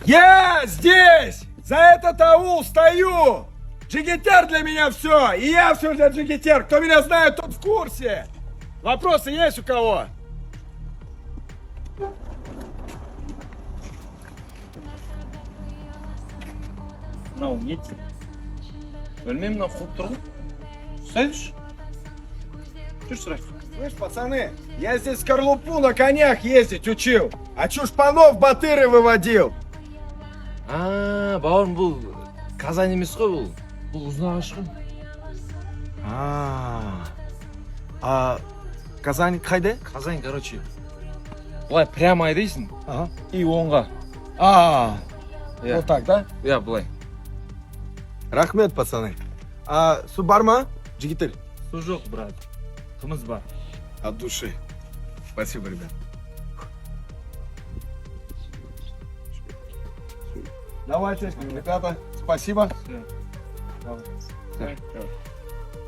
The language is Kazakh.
Я здесь! За этот аул стою! Джигитер для меня все! И я все для Джигитер! Кто меня знает, тот в курсе! Вопросы есть у кого? мынау не еді білмеймін мынау қуып тұр ғой ұстайыншы жүр сұрайық. Слышь, пацаны, я здесь скорлупу на конях ездить учил, а чушпанов батыры выводил. Бауырым, бұл Казань емес қой, бұл Ұзынағаш қой. Казань қайда? Казань, короче, былай прямо айдайсың и оңға. Вот так, да? Иә, былай. Рахмет, пацаны. Су бар ма? Джигитер? Су жоқ, брат. Қымыз бар. От души. Спасибо, ребят. Давайте, ребята, спасибо. Все. Давай.